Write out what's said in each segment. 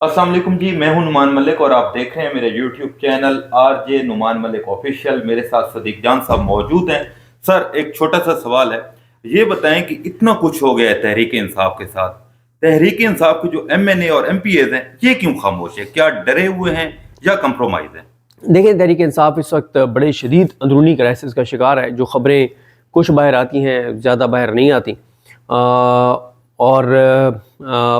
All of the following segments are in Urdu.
السلام علیکم جی، میں ہوں نعمان ملک اور آپ دیکھ رہے ہیں میرے YouTube channel R J Noman Malik official. میرے ساتھ صدیق جان صاحب موجود ہیں۔ سر، ایک چھوٹا سا سوال ہے، یہ بتائیں کہ اتنا کچھ ہو گیا ہے تحریک انصاف کے ساتھ، تحریک انصاف کے جو ایم این اے اور ایم پی ایز ہیں یہ کیوں خاموش ہے؟ کیا ڈرے ہوئے ہیں یا کمپرومائز ہیں؟ دیکھیں، تحریک انصاف اس وقت بڑے شدید اندرونی کرائسس کا شکار ہے۔ جو خبریں کچھ باہر آتی ہیں زیادہ باہر نہیں آتی، اور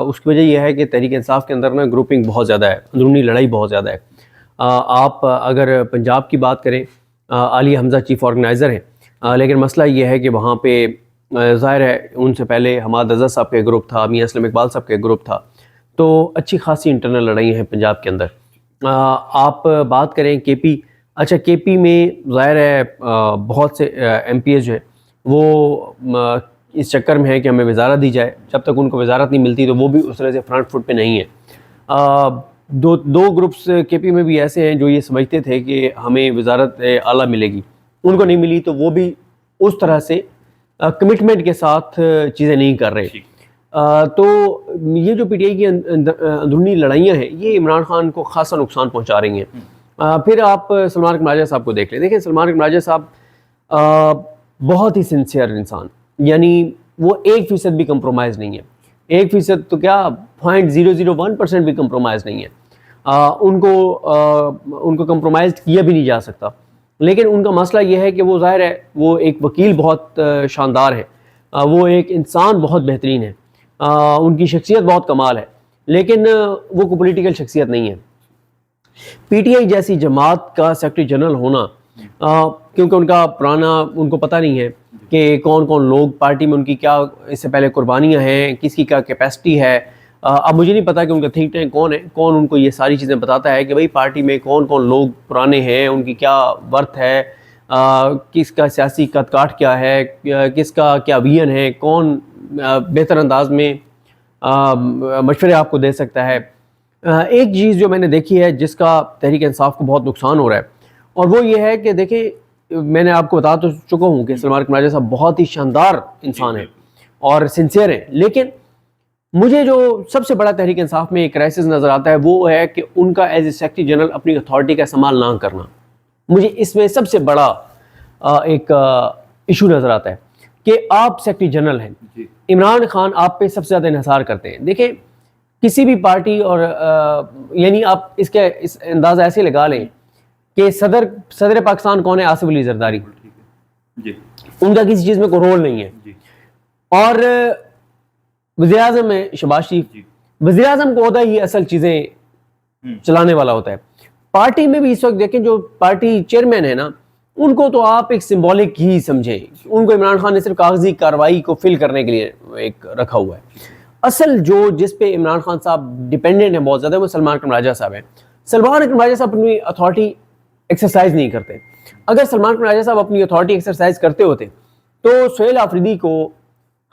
اس کی وجہ یہ ہے کہ تحریک انصاف کے اندر نا گروپنگ بہت زیادہ ہے، اندرونی لڑائی بہت زیادہ ہے۔ آپ اگر پنجاب کی بات کریں، علی حمزہ چیف آرگنائزر ہیں، لیکن مسئلہ یہ ہے کہ وہاں پہ ظاہر ہے ان سے پہلے حماد اظہر صاحب کا گروپ تھا، میاں اسلم اقبال صاحب کا گروپ تھا، تو اچھی خاصی انٹرنل لڑائی ہیں پنجاب کے اندر۔ آپ بات کریں کے پی، اچھا کے پی میں ظاہر ہے بہت سے ایم پی ایز جو ہیں وہ اس چکر میں ہے کہ ہمیں وزارت دی جائے۔ جب تک ان کو وزارت نہیں ملتی تو وہ بھی اس طرح سے فرنٹ فٹ پہ نہیں ہے۔ دو گروپس کے پی میں بھی ایسے ہیں جو یہ سمجھتے تھے کہ ہمیں وزارت اعلیٰ ملے گی، ان کو نہیں ملی تو وہ بھی اس طرح سے کمٹمنٹ کے ساتھ چیزیں نہیں کر رہے۔ تو یہ جو پی ٹی آئی کی اندرونی لڑائیاں ہیں یہ عمران خان کو خاصا نقصان پہنچا رہی ہیں۔ پھر آپ سلمان اکرم راجہ صاحب کو دیکھ لیں۔ دیکھیں، سلمان اکرم راجہ صاحب بہت ہی سنسیئر انسان، یعنی وہ 1% بھی کمپرومائز نہیں ہے۔ 1% تو کیا 0.001% بھی کمپرومائز نہیں ہے۔ ان کو کمپرومائز کیا بھی نہیں جا سکتا، لیکن ان کا مسئلہ یہ ہے کہ وہ ظاہر ہے وہ ایک وکیل بہت شاندار ہے، وہ ایک انسان بہت بہترین ہے، ان کی شخصیت بہت کمال ہے، لیکن وہ کوئی پولیٹیکل شخصیت نہیں ہے۔ پی ٹی آئی جیسی جماعت کا سیکرٹری جنرل ہونا، کیونکہ ان کا پرانا ان کو پتہ نہیں ہے کہ کون کون لوگ پارٹی میں، ان کی کیا اس سے پہلے قربانیاں ہیں، کس کی کیا کیپیسٹی ہے۔ اب مجھے نہیں پتا کہ ان کا تھنک ٹینک کون ہے، کون ان کو یہ ساری چیزیں بتاتا ہے کہ بھئی پارٹی میں کون کون لوگ پرانے ہیں، ان کی کیا ورتھ ہے، کس کا سیاسی قد کاٹ کیا ہے، کس کا کیا ویژن ہے، کون بہتر انداز میں مشورے آپ کو دے سکتا ہے۔ ایک چیز جو میں نے دیکھی ہے جس کا تحریک انصاف کو بہت نقصان ہو رہا ہے، اور وہ یہ ہے کہ دیکھیں، میں نے آپ کو بتا تو چکا ہوں کہ سلمان اکرم راجہ صاحب بہت ہی شاندار انسان ہیں اور سنسیئر ہیں، لیکن مجھے جو سب سے بڑا تحریک انصاف میں ایک کرائسس نظر آتا ہے وہ ہے کہ ان کا ایز اے سیکرٹری جنرل اپنی اتھارٹی کا استعمال نہ کرنا۔ مجھے اس میں سب سے بڑا ایک ایشو نظر آتا ہے کہ آپ سیکرٹری جنرل ہیں، عمران خان آپ پہ سب سے زیادہ انحصار کرتے ہیں۔ دیکھیں، کسی بھی پارٹی اور یعنی آپ اس کا اندازہ ایسے لگا لیں کہ صدر پاکستان کون ہے؟ آصف علی زرداری، ان کا کسی چیز میں کوئی رول نہیں ہے۔ اور وزیر اعظم ہے شہباز شریف، وزیر اعظم کو ہوتا ہے یہ اصل چیزیں چلانے والا ہوتا ہے۔ پارٹی میں بھی اس وقت دیکھیں جو پارٹی چیئرمین ہے نا، ان کو تو آپ ایک سمبولک ہی سمجھیں، ان کو عمران خان نے صرف کاغذی کارروائی کو فل کرنے کے لیے ایک رکھا ہوا ہے۔ اصل جس پہ عمران خان صاحب ڈیپینڈنٹ ہیں بہت زیادہ، وہ سلمان اکرم راجہ صاحب ہیں۔ سلمان اکرم راجہ صاحب اپنی اتھارٹی ایکسرسائز نہیں کرتے۔ اگر سلمان اکرم راجہ صاحب اپنی اتھارٹی ایکسرسائز کرتے ہوتے تو سہیل آفریدی کو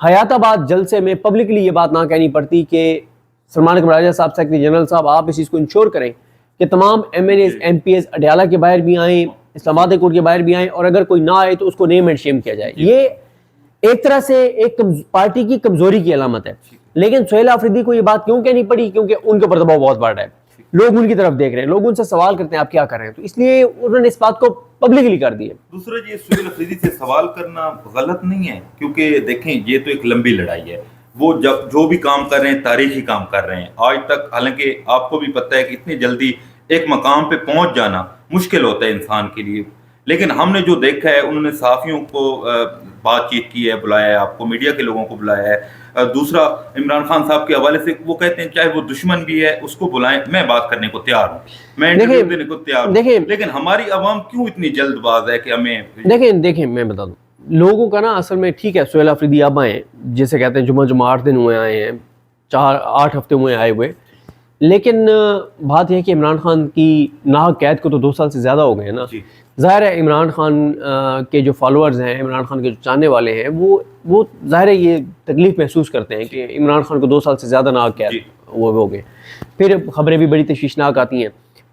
حیات آباد جلسے میں پبلکلی یہ بات نہ کہنی پڑتی کہ سلمان اکرم راجہ صاحب سیکرٹری جنرل صاحب آپ اس چیز کو انشور کریں کہ تمام MNAs MPAs Adiala کے باہر بھی آئیں، اسلام آباد کورٹ کے باہر بھی آئیں، اور اگر کوئی نہ آئے تو اس کو نیم اینڈ شیم کیا جائے۔ یہ ایک طرح سے ایک پارٹی کی کمزوری کی علامت ہے، لیکن سہیل آفریدی کو یہ بات کیوں کہنی پڑی؟ کیونکہ ان کے اوپر دباؤ بہت بڑا ہے، لوگ ان کی طرف دیکھ رہے ہیں، لوگ ان سے سوال کرتے ہیں آپ کیا کر رہے ہیں، تو اس لیے انہوں نے اس بات کو پبلکلی کر دیا۔ دوسرا جی، سہیل آفریدی سے سوال کرنا غلط نہیں ہے، کیونکہ دیکھیں یہ تو ایک لمبی لڑائی ہے، وہ جو بھی کام کر رہے ہیں تاریخی کام کر رہے ہیں آج تک، حالانکہ آپ کو بھی پتہ ہے کہ اتنی جلدی ایک مقام پہ پہنچ جانا مشکل ہوتا ہے انسان کے لیے، لیکن ہم نے جو دیکھا ہے انہوں نے صحافیوں کو بات چیت کی ہے، بلایا ہے، آپ کو میڈیا کے لوگوں کو بلایا ہے۔ دوسرا، عمران خان صاحب کے حوالے سے وہ کہتے ہیں چاہے وہ دشمن بھی ہے اس کو بلائیں، میں بات کرنے کو تیار ہوں، میں انٹرویو دینے کو تیار ہوں، لیکن ہماری عوام کیوں اتنی جلد باز ہے کہ ہمیں دیکھیں میں بتا دوں لوگوں کا نا، اصل میں ٹھیک ہے سہیل آفریدی اب آئے ہیں، جسے کہتے ہیں جمعہ 8 دن ہوئے آئے ہیں، 8 ہفتے ہوئے آئے ہوئے، لیکن بات یہ ہے کہ عمران خان کی ناحق قید کو تو 2 سال سے زیادہ ہو گئے ہیں نا۔ ظاہر ہے عمران خان کے جو فالوورز ہیں، عمران خان کے جو چاہنے والے ہیں، وہ ظاہر ہے یہ تکلیف محسوس کرتے ہیں کہ عمران خان کو 2 سال سے زیادہ ناحق قید وہ ہو گئے، پھر خبریں بھی بڑی تشویشناک آتی ہیں،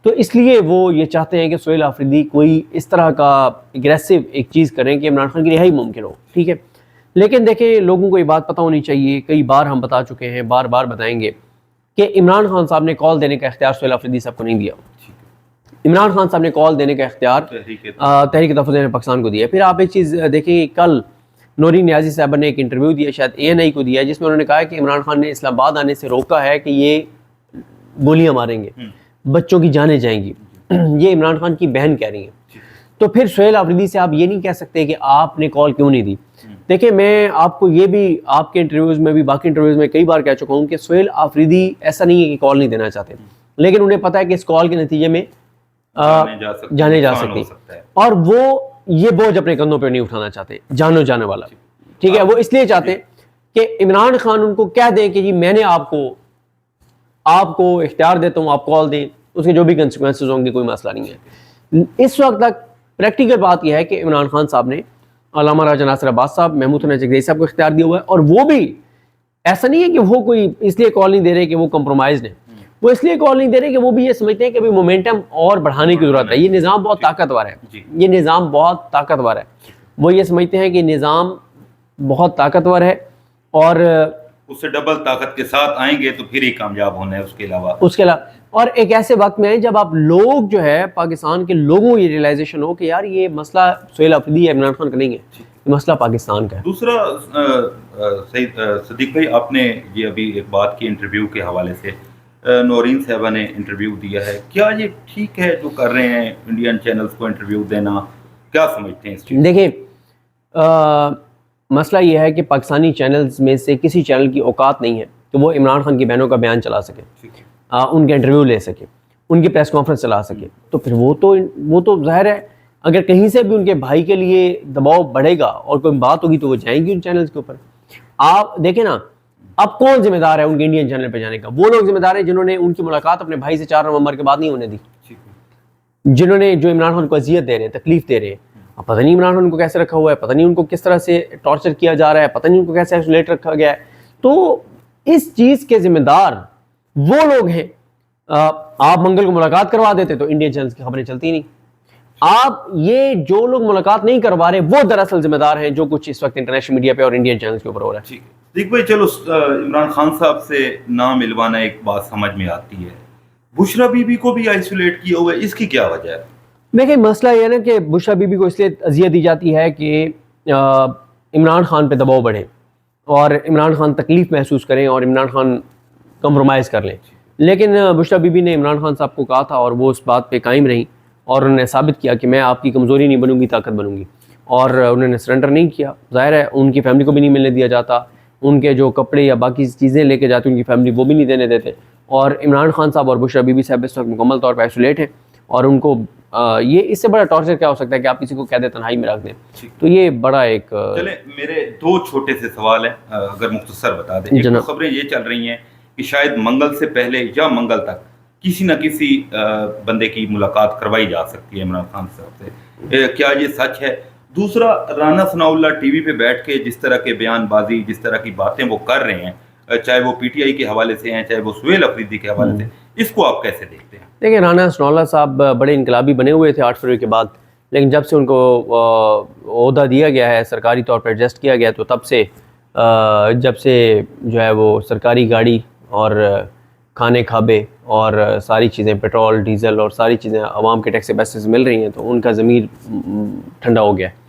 تو اس لیے وہ یہ چاہتے ہیں کہ سہیل آفریدی کوئی اس طرح کا اگریسو ایک چیز کریں کہ عمران خان کی رہائی ممکن ہو، ٹھیک ہے۔ لیکن دیکھیں لوگوں کو یہ بات پتہ ہونی چاہیے، کئی بار ہم بتا چکے ہیں، بار بار بتائیں گے کہ عمران خان صاحب نے کال دینے کا اختیار سہیل آفریدی صاحب کو نہیں دیا. عمران خان صاحب نے کال دینے کا اختیار تحریک تحفظ پاکستان کو دیا. پھر آپ ایک چیز دیکھیں, کل نورین نیازی صاحبہ نے ایک انٹرویو دیا, شاید ANI کو دیا, جس میں انہوں نے کہا کہ عمران خان نے اسلام آباد آنے سے روکا ہے کہ یہ گولیاں ماریں گے, بچوں کی جانیں جائیں گی. یہ عمران خان کی بہن کہہ رہی ہیں. تو پھر سہیل آفریدی سے آپ یہ نہیں کہہ سکتے کہ آپ نے کال کیوں نہیں دی. دیکھیں میں آپ کو یہ بھی آپ کے انٹرویوز میں بھی باقی انٹرویوز میں کئی بار کہہ چکا ہوں کہ سہیل آفریدی ایسا نہیں ہے کہ کال نہیں دینا چاہتے, لیکن انہیں پتہ ہے کہ اس کال کے نتیجے میں جانے جا سکتی, اور وہ یہ بوجھ اپنے کندھوں پہ نہیں اٹھانا چاہتے جانو جانے والا. ٹھیک ہے, وہ اس لیے چاہتے کہ عمران خان ان کو کہہ دیں کہ جی میں نے آپ کو اختیار دیتا ہوں, آپ کال دیں, اس کے جو بھی کنسیکوینسز ہوں گے کوئی مسئلہ نہیں ہے. اس وقت تک پریکٹیکل بات یہ ہے کہ عمران خان صاحب نے علامہ راجہ ناصر عباس صاحب, محمود حنان جگدیش صاحب کو اختیار دیا ہوا ہے, اور وہ بھی ایسا نہیں ہے کہ وہ کوئی اس لیے کال نہیں دے رہے کہ وہ کمپرومائزڈ ہیں, وہ اس لیے کال نہیں دے رہے کہ وہ بھی یہ سمجھتے ہیں کہ ابھی مومنٹم اور بڑھانے کی ضرورت ہے. یہ نظام بہت طاقتور ہے, یہ نظام بہت طاقتور ہے. وہ یہ سمجھتے ہیں کہ نظام بہت طاقتور ہے اور اس سے ڈبل طاقت کے ساتھ آئیں گے تو پھر ہی کامیاب ہونا ہے. اس کے علاوہ اور ایک ایسے وقت میں جب آپ لوگ جو ہے پاکستان کے لوگوں کو یہ ریئلائزیشن ہو کہ یار یہ مسئلہ سہیل آفریدی یا عمران خان کا نہیں ہے, یہ مسئلہ پاکستان کا ہے. دوسرا صدیق بھائی, آپ نے یہ ابھی ایک بات کی انٹرویو کے حوالے سے, نورین صاحبہ نے انٹرویو دیا ہے, کیا یہ ٹھیک ہے جو کر رہے ہیں انڈین چینلز کو انٹرویو دینا, کیا سمجھتے ہیں اس چیز؟ دیکھیں مسئلہ یہ ہے کہ پاکستانی چینلز میں سے کسی چینل کی اوقات نہیں ہے کہ وہ عمران خان کی بہنوں کا بیان چلا سکے, ان کے انٹرویو لے سکے, ان کی پریس کانفرنس چلا سکے. تو پھر وہ تو ظاہر ہے اگر کہیں سے بھی ان کے بھائی کے لیے دباؤ بڑھے گا اور کوئی بات ہوگی تو وہ جائیں گی ان چینلز کے اوپر. آپ دیکھیں نا, اب کون ذمہ دار ہے ان کے انڈین چینل پہ جانے کا؟ وہ لوگ ذمہ دار ہیں جنہوں نے ان کی ملاقات اپنے بھائی سے 4 نومبر کے بعد نہیں ہونے دی, جنہوں نے جو عمران خان کو اذیت دے رہے ہیں, تکلیف دے رہے ہیں. اب پتہ نہیں عمران خان کو کیسے رکھا ہوا ہے, پتہ نہیں ان کو کس طرح سے ٹارچر کیا جا رہا ہے, پتہ نہیں ان کو کیسے آئسولیٹ رکھا گیا ہے. تو اس چیز کے ذمہ دار وہ لوگ ہیں. آپ منگل کو ملاقات کروا دیتے تو انڈین چینلز کی خبریں چلتی نہیں. آپ یہ جو لوگ ملاقات نہیں کروا رہے وہ دراصل ذمہ دار ہیں جو کچھ اس وقت انٹرنیشنل میڈیا پہ اور انڈین چینلز کے اوپر ہو رہا ہے. دیکھ بھائی, چلو عمران خان صاحب سے نہ ملوانا ایک بات سمجھ میں آتی ہے, بشرا بی بی کو بھی آئسولیٹ کیا ہوا ہے, اس کی کیا وجہ ہے؟ دیکھیں مسئلہ یہ ہے نا کہ بشرا بی بی کو اس لیے اذیت دی جاتی ہے کہ عمران خان پہ دباؤ بڑھے اور عمران خان تکلیف محسوس کریں اور عمران خان کمپرومائز کر لیں. لیکن بشرا بی بی نے عمران خان صاحب کو کہا تھا اور وہ اس بات پہ قائم رہیں اور انہوں نے ثابت کیا کہ میں آپ کی کمزوری نہیں بنوں گی, طاقت بنوں گی, اور انہوں نے سرنڈر نہیں کیا. ظاہر ہے ان کی فیملی کو بھی نہیں ملنے دیا جاتا, ان کے جو کپڑے یا باقی چیزیں لے کے جاتے ان کی فیملی وہ بھی نہیں دینے دیتے. اور عمران خان صاحب اور بشرا بی بی صاحب اس وقت مکمل طور پہ آئسولیٹ ہیں, اور ان کو یہ اس سے بڑا ٹارچر کیا ہو سکتا ہے کہ آپ کسی کو کہہ دیں تنہائی میں رکھ دیں. تو یہ بڑا ایک چلیں میرے 2 چھوٹے سے سوال ہیں, اگر مختصر بتا دیں. ایک خبریں یہ چل رہی ہیں کہ شاید منگل سے پہلے یا منگل تک کسی نہ کسی بندے کی ملاقات کروائی جا سکتی ہے عمران خان صاحب سے, کیا یہ سچ ہے؟ دوسرا, رانا ثناء اللہ ٹی وی پہ بیٹھ کے جس طرح کے بیان بازی, جس طرح کی باتیں وہ کر رہے ہیں, چاہے وہ پی ٹی آئی کے حوالے سے ہیں, چاہے وہ سہیل آفریدی کے حوالے سے, اس کو آپ کیسے دیکھتے ہیں؟ دیکھیں رانا ثناء اللہ صاحب بڑے انقلابی بنے ہوئے تھے 8 فروری کے بعد, لیکن جب سے ان کو عہدہ دیا گیا ہے, سرکاری طور پر ایڈجسٹ کیا گیا, تو تب سے جب سے جو ہے وہ سرکاری گاڑی اور کھانے کھابے اور ساری چیزیں, پیٹرول ڈیزل اور ساری چیزیں عوام کے ٹیکس سے پیسے سے مل رہی ہیں, تو ان کا ضمیر ٹھنڈا ہو گیا ہے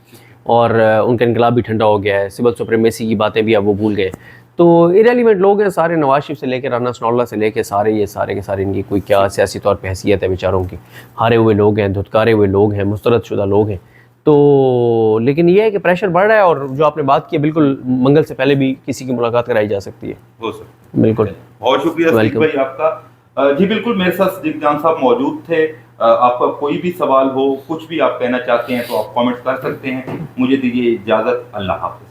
اور ان کا انقلاب بھی ٹھنڈا ہو گیا ہے. سول سپریمیسی کی باتیں بھی اب وہ بھول گئے. تو ایریلیونٹ لوگ ہیں سارے, نواز شریف سے لے کے رانا ثناء اللہ سے لے کے سارے, یہ سارے کے سارے ان کی کوئی کیا سیاسی طور پہ حیثیت ہے بیچاروں کی. ہارے ہوئے لوگ ہیں, دھتکارے ہوئے لوگ ہیں, مسترد شدہ لوگ ہیں. تو لیکن یہ ہے کہ پریشر بڑھ رہا ہے, اور جو آپ نے بات کی بالکل منگل سے پہلے بھی کسی کی ملاقات کرائی جا سکتی ہے. ہو سکتا ہے. بالکل, بہت شکریہ صدیق بھائی آپ کا. جی بالکل, میرے ساتھ صدیق جان صاحب موجود تھے. آپ کا کوئی بھی سوال ہو, کچھ بھی آپ کہنا چاہتے ہیں تو آپ کامنٹ کر سکتے ہیں. مجھے دیجیے اجازت, اللہ حافظ.